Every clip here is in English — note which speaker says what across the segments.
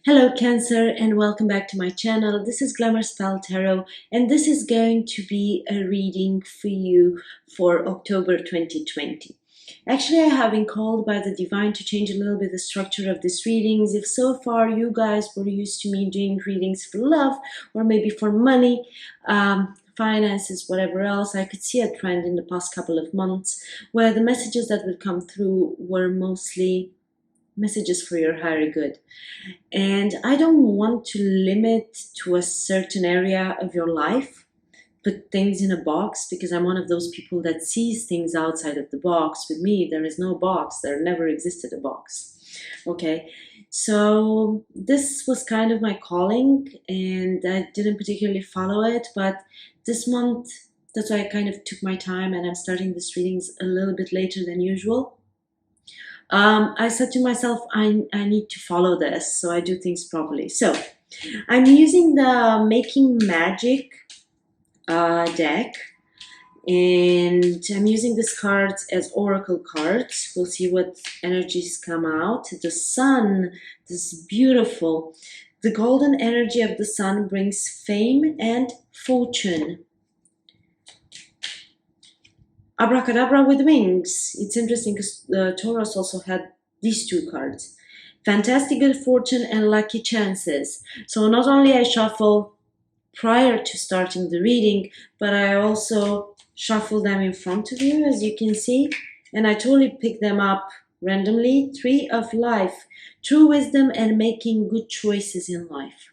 Speaker 1: Hello Cancer and welcome back to my channel. This is Glamour Spell Tarot and this is going to be a reading for you for October 2020. Actually, I have been called by the divine to change a little bit the structure of these readings. If so far you guys were used to me doing readings for love or maybe for money, finances, whatever else, I could see a trend in the past couple of months where the messages that would come through were mostly messages for your higher good. And I don't want to limit to a certain area of your life, put things in a box, because I'm one of those people that sees things outside of the box. With me, there is no box. There never existed a box. Okay, so this was kind of my calling, and I didn't particularly follow it, but this month, that's why I kind of took my time, and I'm starting these readings a little bit later than usual. I said to myself, I need to follow this so I do things properly. So I'm using the Making Magic deck, and I'm using these cards as oracle cards. We'll see what energies come out. The sun, this beautiful, the golden energy of the sun brings fame and fortune. Abracadabra with wings. It's interesting because Taurus also had these two cards. Fantastic good fortune and lucky chances. So not only I shuffle prior to starting the reading, but I also shuffle them in front of you, as you can see. And I totally pick them up randomly. Three of life. True wisdom and making good choices in life.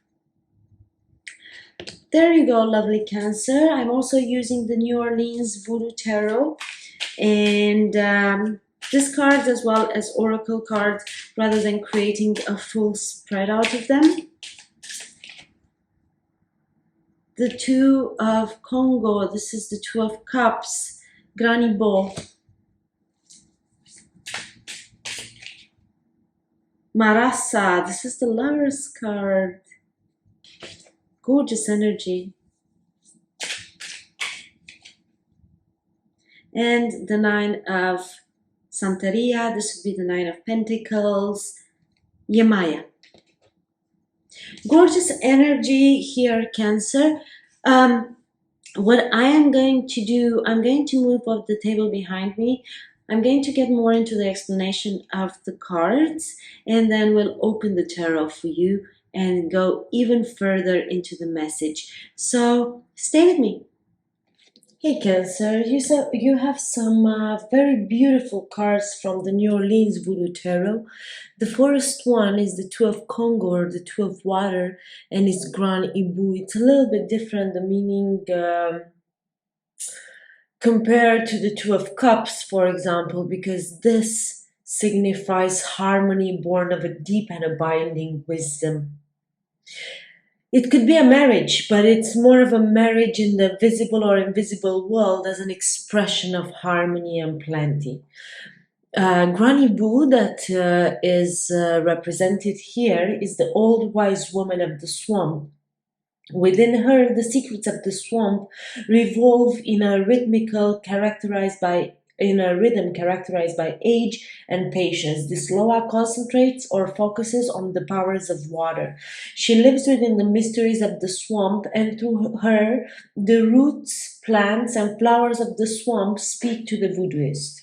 Speaker 1: There you go, lovely Cancer. I'm also using the New Orleans Voodoo Tarot, and this cards as well as oracle cards, rather than creating a full spread out of them. The Two of Congo, this is the Two of Cups, Granny Bo, Marasa, this is the Lover's card. Gorgeous energy. And the Nine of Santeria, this would be the Nine of Pentacles, Yemaya. Gorgeous energy here, Cancer. What I am going to do, I'm going to move off the table behind me. I'm going to get more into the explanation of the cards, and then we'll open the tarot for you and go even further into the message. So stay with me. Hey Cancer, you have some very beautiful cards from the New Orleans Voodoo Tarot. The first one is the Two of Congo, or the Two of Water, and it's Grand Ibu. It's a little bit different, the meaning compared to the Two of Cups, for example, because this signifies harmony born of a deep and abiding wisdom. It could be a marriage, but it's more of a marriage in the visible or invisible world as an expression of harmony and plenty. Granny Boo, that is represented here, is the old wise woman of the swamp. Within her, the secrets of the swamp revolve in a rhythm characterized by age and patience. This Loa concentrates or focuses on the powers of water. She lives within the mysteries of the swamp, and through her, the roots, plants, and flowers of the swamp speak to the voodooist.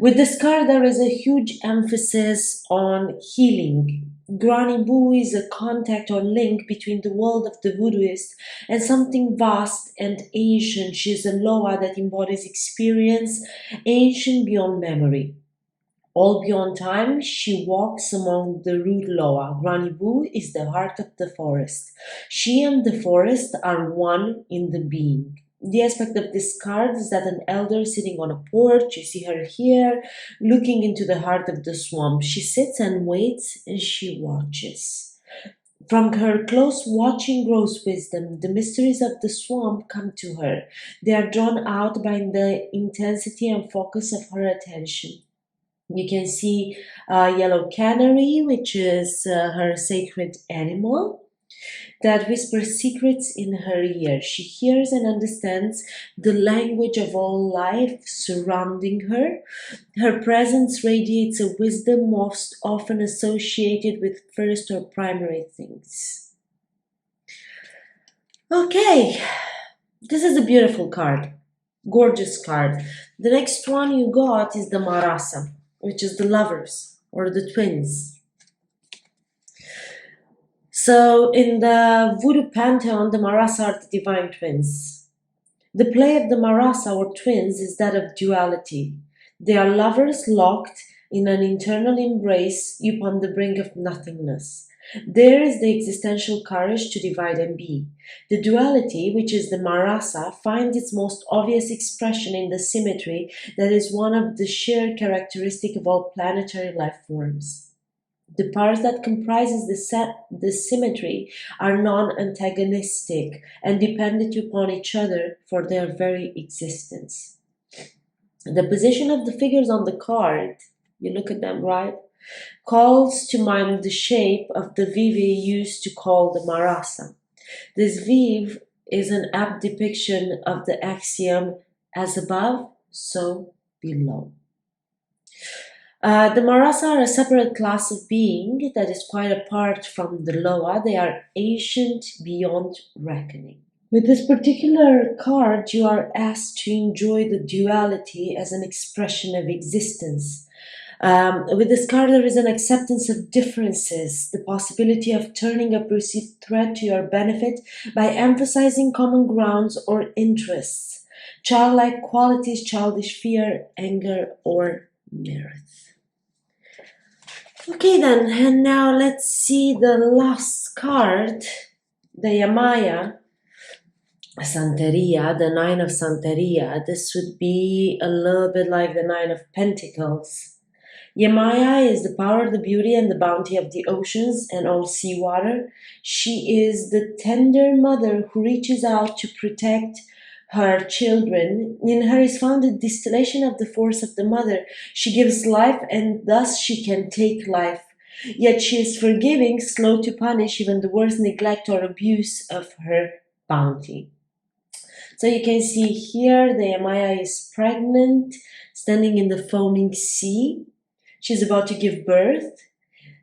Speaker 1: With this card, there is a huge emphasis on healing. Granny Boo is a contact or link between the world of the voodooist and something vast and ancient. She is a Loa that embodies experience, ancient beyond memory. All beyond time, she walks among the root Loa. Granny Boo is the heart of the forest. She and the forest are one in the being. The aspect of this card is that an elder sitting on a porch, you see her here, looking into the heart of the swamp. She sits and waits, and she watches. From her close watching grows wisdom. The mysteries of the swamp come to her. They are drawn out by the intensity and focus of her attention. You can see yellow canary, which is her sacred animal. that whispers secrets in her ear. She hears and understands the language of all life surrounding her. Her presence radiates a wisdom most often associated with first or primary things. Okay, this is a beautiful card, gorgeous card. The next one you got is the Marasa, which is the lovers or the twins. So in the Voodoo pantheon, the Marasa are the divine twins. The play of the Marasa or twins is that of duality. They are lovers locked in an internal embrace upon the brink of nothingness. There is the existential courage to divide and be. The duality, which is the Marasa, finds its most obvious expression in the symmetry that is one of the sheer characteristic of all planetary life forms. The parts that comprises the symmetry are non-antagonistic and dependent upon each other for their very existence. The position of the figures on the card, you look at them, right, calls to mind the shape of the vivi used to call the Marasa. This viv is an apt depiction of the axiom as above, so below. The Marasa are a separate class of being that is quite apart from the Loa. They are ancient beyond reckoning. With this particular card, you are asked to enjoy the duality as an expression of existence. With this card, there is an acceptance of differences, the possibility of turning a perceived threat to your benefit by emphasizing common grounds or interests, childlike qualities, childish fear, anger, or mirth. Okay then, and now let's see the last card, the Yamaya Santeria, the Nine of Santeria. This would be a little bit like the Nine of Pentacles. Yamaya is the power, the beauty, and the bounty of the oceans and all seawater. She is the tender mother who reaches out to protect her children. In her is found the distillation of the force of the mother. She gives life and thus she can take life. Yet she is forgiving, slow to punish even the worst neglect or abuse of her bounty. So you can see here the Yamaya is pregnant, standing in the foaming sea. She's about to give birth.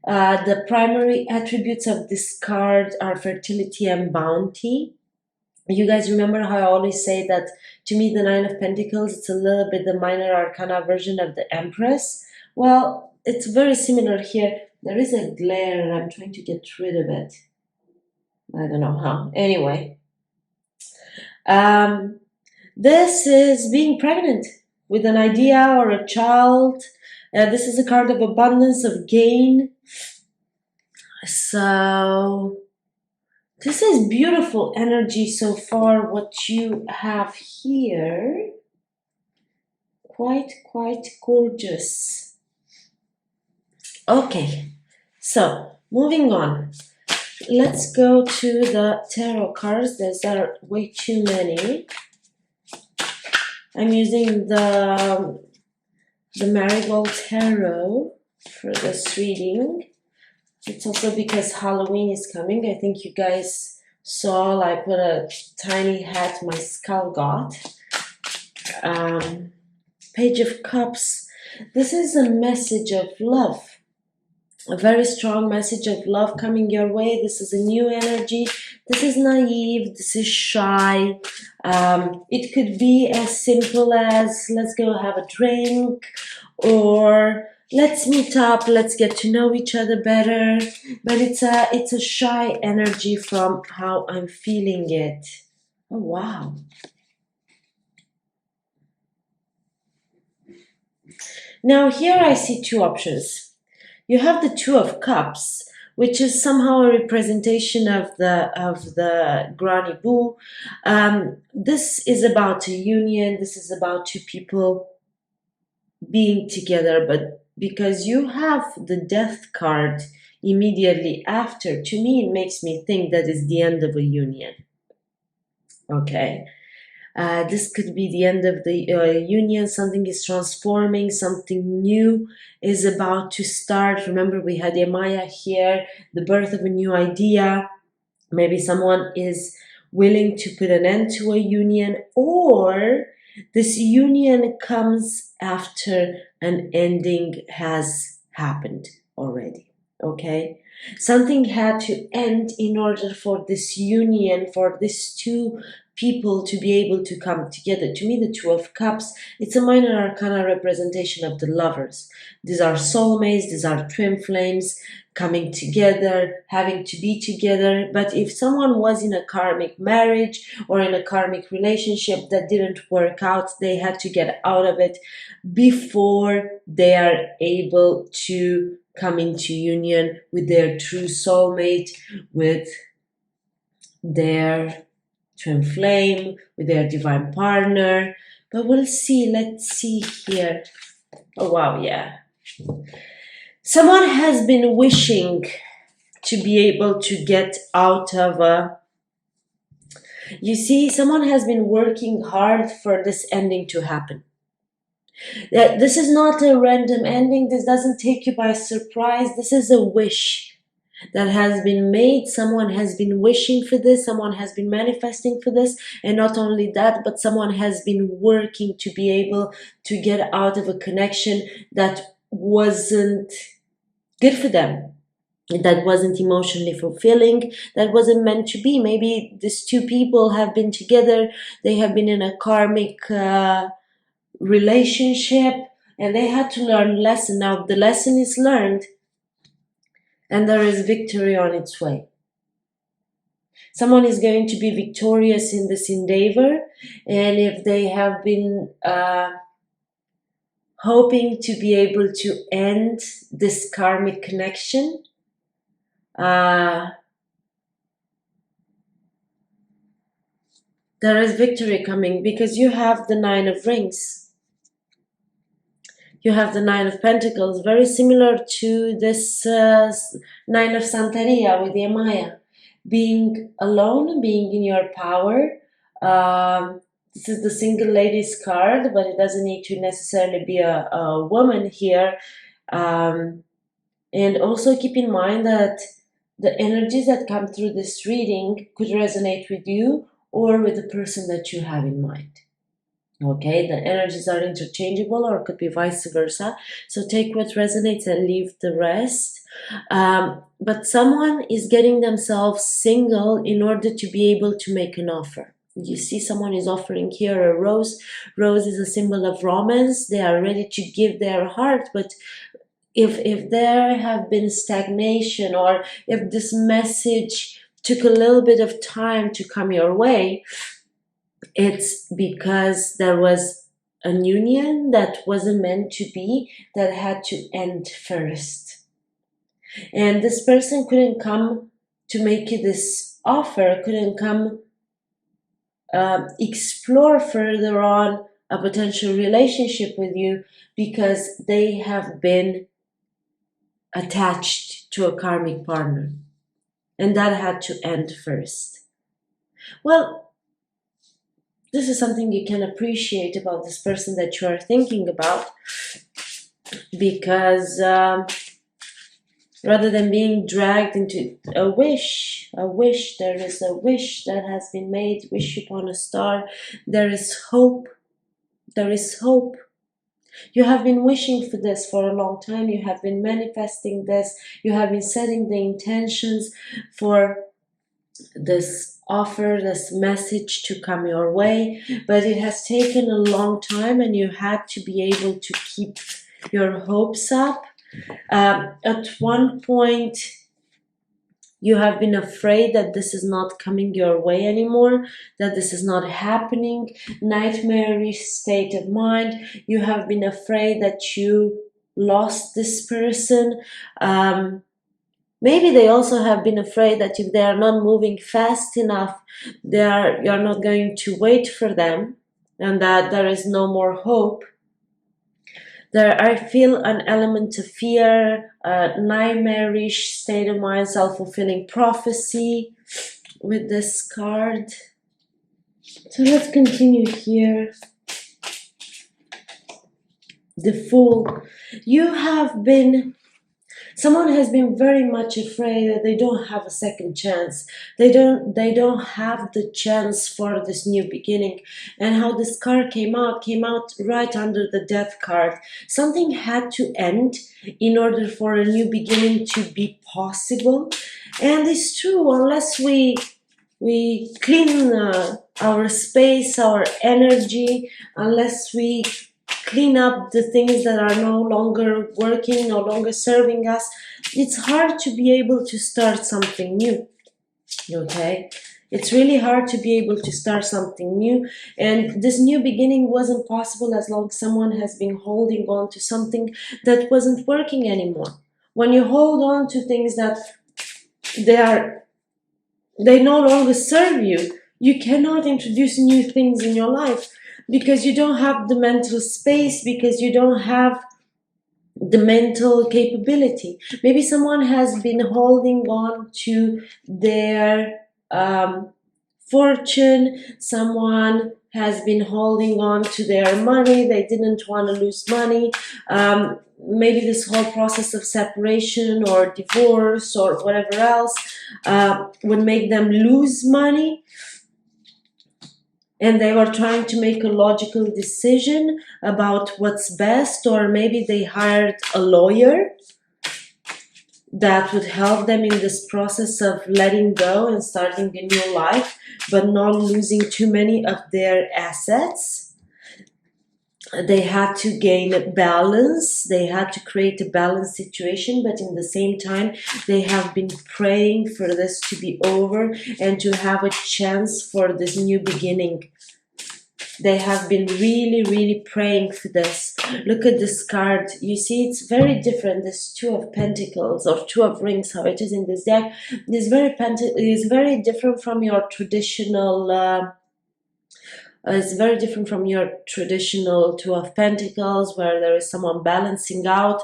Speaker 1: The primary attributes of this card are fertility and bounty. You guys remember how I always say that to me the Nine of Pentacles, it's a little bit the minor arcana version of the Empress? Well, it's very similar here. There is a glare and I'm trying to get rid of it. I don't know how. Anyway. This is being pregnant with an idea or a child. This is a card of abundance, of gain. So this is beautiful energy so far, what you have here. Quite gorgeous. Okay, so moving on. Let's go to the tarot cards. There are way too many. I'm using the Marigold Tarot for this reading. It's also because Halloween is coming. I think you guys saw like what a tiny hat my skull got. Page of Cups. This is a message of love. A very strong message of love coming your way. This is a new energy. This is naive. This is shy. It could be as simple as let's go have a drink, or let's meet up, let's get to know each other better. But it's a shy energy from how I'm feeling it. Oh wow. Now here I see two options. You have the Two of Cups, which is somehow a representation of the Granny Boo. This is about a union. This is about two people being together, but because you have the Death card immediately after, to me it makes me think that is the end of a union. Okay. This could be the end of the union. Something is transforming. Something new is about to start. Remember, we had Yamaya here, the birth of a new idea. Maybe someone is willing to put an end to a union, or this union comes after an ending has happened already. Okay? Something had to end in order for this union, for these two people to be able to come together. To me, the Two of Cups, it's a minor arcana representation of the lovers. These are soulmates, these are twin flames, coming together, having to be together. But if someone was in a karmic marriage or in a karmic relationship that didn't work out, they had to get out of it before they are able to come into union with their true soulmate, with their twin flame, with their divine partner. But we'll see. Let's see here. Oh, wow, yeah. Someone has been wishing to be able to get out of a... You see, someone has been working hard for this ending to happen. This is not a random ending. This doesn't take you by surprise. This is a wish that has been made. Someone has been wishing for this. Someone has been manifesting for this. And not only that, but someone has been working to be able to get out of a connection that wasn't good for them, that wasn't emotionally fulfilling, that wasn't meant to be. Maybe these two people have been together, they have been in a karmic relationship, and they had to learn a lesson. Now the lesson is learned, and there is victory on its way. Someone is going to be victorious in this endeavor, and if they have been hoping to be able to end this karmic connection, there is victory coming, because you have the Nine of Rings. You have the Nine of Pentacles, very similar to this Nine of Santeria with Yamaya. Being alone, being in your power. This is the single ladies card, but it doesn't need to necessarily be a woman here. And also keep in mind that the energies that come through this reading could resonate with you or with the person that you have in mind. Okay, the energies are interchangeable, or it could be vice versa. So take what resonates and leave the rest. But someone is getting themselves single in order to be able to make an offer. You see, someone is offering here a rose. Rose is a symbol of romance. They are ready to give their heart, but if there have been stagnation, or if this message took a little bit of time to come your way, it's because there was a union that wasn't meant to be, that had to end first. And this person couldn't come to make you this offer, couldn't come explore further on a potential relationship with you, because they have been attached to a karmic partner. And that had to end first. Well, this is something you can appreciate about this person that you are thinking about, because rather than being dragged into a wish, there is a wish that has been made, wish upon a star. There is hope. There is hope. You have been wishing for this for a long time. You have been manifesting this. You have been setting the intentions for this offer, this message to come your way, but it has taken a long time, and you had to be able to keep your hopes up. At one point, you have been afraid that this is not coming your way anymore, that this is not happening. Nightmarish state of mind. You have been afraid that you lost this person. Maybe they also have been afraid that if they are not moving fast enough, you're not going to wait for them, and that there is no more hope. I feel an element of fear, a nightmarish state of mind, self-fulfilling prophecy with this card. So let's continue here. The Fool. You have been... Someone has been very much afraid that they don't have a second chance. They don't have the chance for this new beginning. And how this card came out right under the death card. Something had to end in order for a new beginning to be possible. And it's true, unless we clean our space, our energy, unless we clean up the things that are no longer working, no longer serving us, it's hard to be able to start something new. Okay? It's really hard to be able to start something new, and this new beginning wasn't possible as long as someone has been holding on to something that wasn't working anymore. When you hold on to things that they no longer serve you, you cannot introduce new things in your life because you don't have the mental space, because you don't have the mental capability. Maybe someone has been holding on to their fortune, someone has been holding on to their money, they didn't want to lose money. Maybe this whole process of separation or divorce or whatever else would make them lose money, and they were trying to make a logical decision about what's best, or maybe they hired a lawyer that would help them in this process of letting go and starting a new life, but not losing too many of their assets. They had to gain balance, they had to create a balanced situation, but in the same time they have been praying for this to be over and to have a chance for this new beginning. They have been really praying for this. Look at this card. You see, it's very different. This Two of Pentacles or Two of Rings, how it is in this deck, is very different from your traditional. It's very different from your traditional Two of Pentacles, where there is someone balancing out,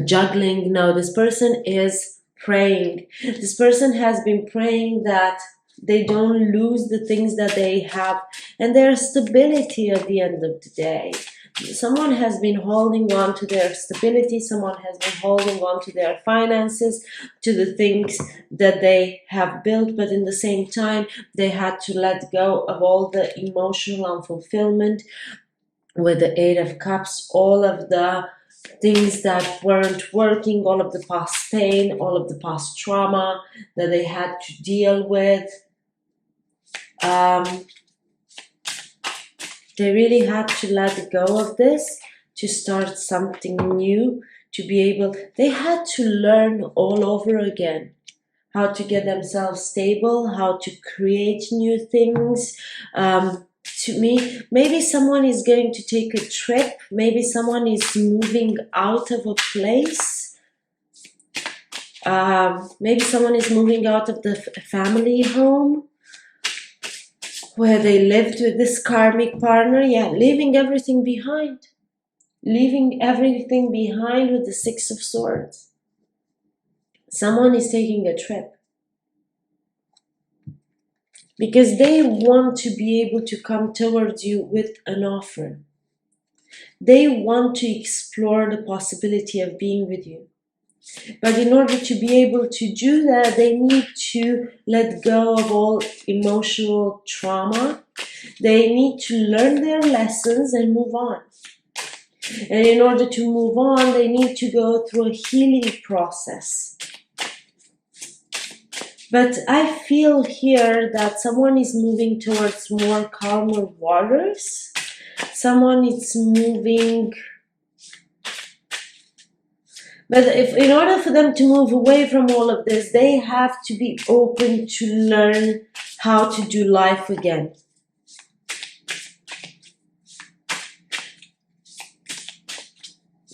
Speaker 1: juggling. Now this person is praying. This person has been praying that they don't lose the things that they have and their stability at the end of the day. Someone has been holding on to their stability, someone has been holding on to their finances, to the things that they have built, but in the same time they had to let go of all the emotional unfulfillment with the Eight of Cups, all of the things that weren't working, all of the past pain, all of the past trauma that they had to deal with. They really had to let go of this to start something new, to be able, they had to learn all over again how to get themselves stable, how to create new things. To me, maybe someone is going to take a trip, maybe someone is moving out of a place, maybe someone is moving out of the family home where they lived with this karmic partner. Yeah, leaving everything behind. Leaving everything behind with the Six of Swords. Someone is taking a trip because they want to be able to come towards you with an offer. They want to explore the possibility of being with you. But in order to be able to do that, they need to let go of all emotional trauma. They need to learn their lessons and move on. And in order to move on, they need to go through a healing process. But I feel here that someone is moving towards more calmer waters. Someone is moving. But in order for them to move away from all of this, they have to be open to learn how to do life again.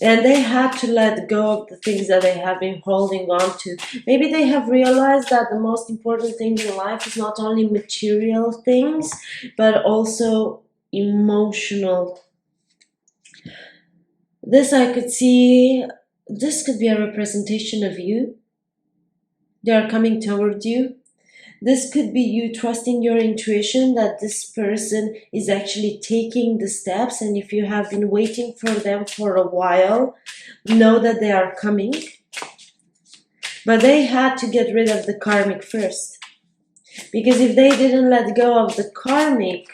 Speaker 1: And they had to let go of the things that they have been holding on to. Maybe they have realized that the most important thing in life is not only material things, but also emotional. This I could see, this could be a representation of you. They are coming toward you. This could be you trusting your intuition that this person is actually taking the steps, and if you have been waiting for them for a while, know that they are coming. But they had to get rid of the karmic first. Because if they didn't let go of the karmic,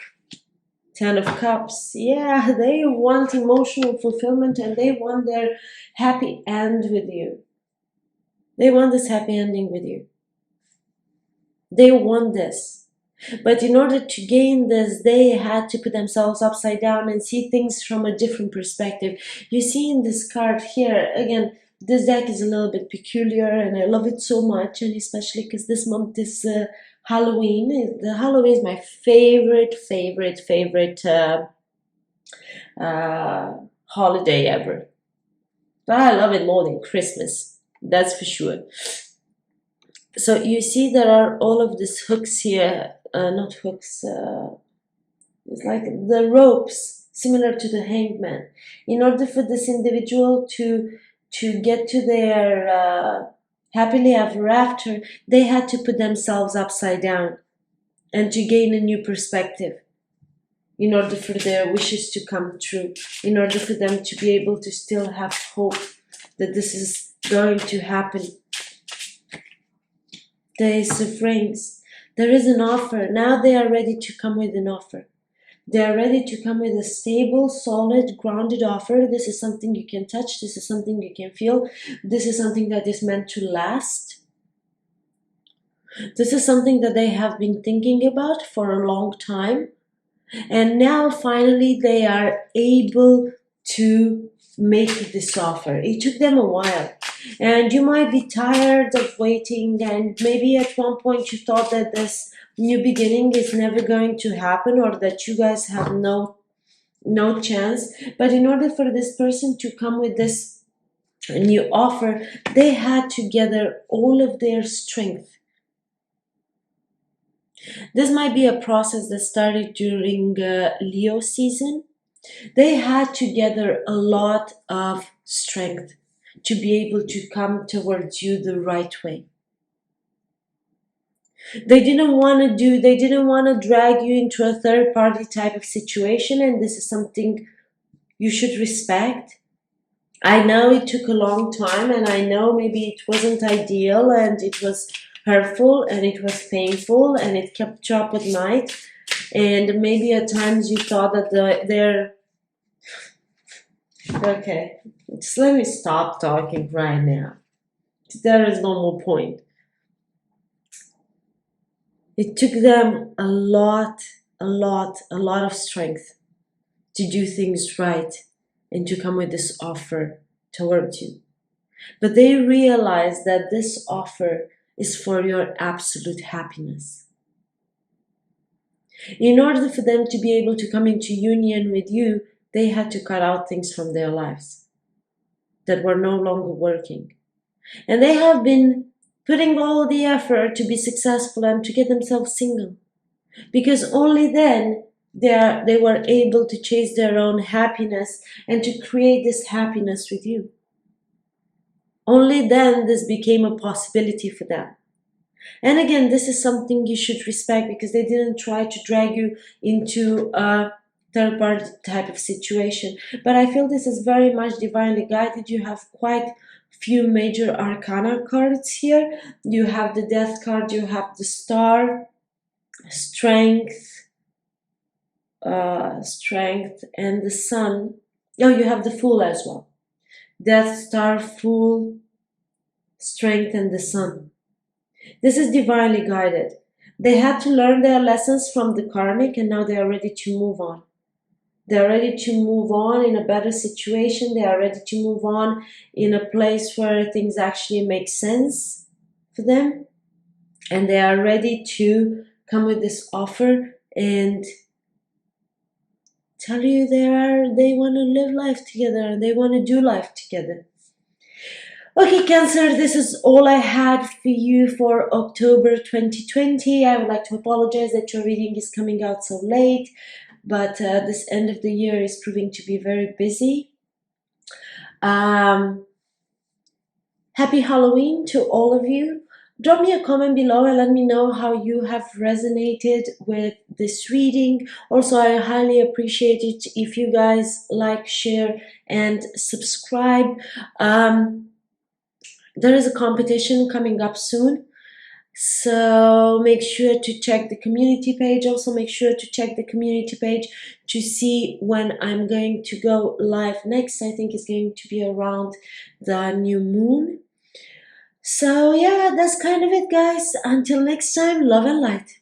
Speaker 1: Ten of Cups, yeah, they want emotional fulfillment and they want their happy end with you. They want this happy ending with you. They want this. But in order to gain this, they had to put themselves upside down and see things from a different perspective. You see in this card here, again, this deck is a little bit peculiar and I love it so much, and especially because this month is Halloween. The Halloween is my favorite holiday ever. But I love it more than Christmas, that's for sure. So you see there are all of these hooks here, not hooks, it's like the ropes, similar to the hanged man. In order for this individual to get to their happily ever after, they had to put themselves upside down and to gain a new perspective in order for their wishes to come true, in order for them to be able to still have hope that this is going to happen. The Ace of Rings. There is an offer. Now they are ready to come with an offer. They are ready to come with a stable, solid, grounded offer. This is something you can touch. This is something you can feel. This is something that is meant to last. This is something that they have been thinking about for a long time. And now finally they are able to make this offer. It took them a while. And you might be tired of waiting, and maybe at one point you thought that this new beginning is never going to happen, or that you guys have no chance. But in order for this person to come with this new offer, they had to gather all of their strength. This might be a process that started during Leo season. They had to gather a lot of strength to be able to come towards you the right way. They didn't want to drag you into a third party type of situation, and this is something you should respect. I know it took a long time, and I know maybe it wasn't ideal, and it was hurtful, and it was painful, and it kept you up at night, and maybe at times you thought that they're okay, just let me stop talking right now. There is no more point. It took them a lot of strength to do things right and to come with this offer towards you. But they realized that this offer is for your absolute happiness. In order for them to be able to come into union with you, they had to cut out things from their lives that were no longer working. And they have been putting all the effort to be successful and to get themselves single. Because only then they were able to chase their own happiness and to create this happiness with you. Only then this became a possibility for them. And again, this is something you should respect, because they didn't try to drag you into a third party type of situation. But I feel this is very much divinely guided. You have quite few major arcana cards here. You have the Death card, you have the Star, Strength, and the Sun. Oh, you have the Fool as well. Death, Star, Fool, Strength, and the Sun. This is divinely guided. They had to learn their lessons from the karmic, and now they are ready to move on. They are ready to move on in a better situation. They are ready to move on in a place where things actually make sense for them. And they are ready to come with this offer and tell you they want to live life together and they want to do life together. Okay, Cancer, this is all I had for you for October 2020. I would like to apologize that your reading is coming out so late, but this end of the year is proving to be very busy. Happy Halloween to all of you. Drop me a comment below and let me know how you have resonated with this reading. Also, I highly appreciate it if you guys like, share, and subscribe. There is a competition coming up soon, so make sure to check the community page. Also, make sure to check the community page to see when I'm going to go live next. I think it's going to be around the new moon. So yeah, that's kind of it, guys. Until next time, love and light.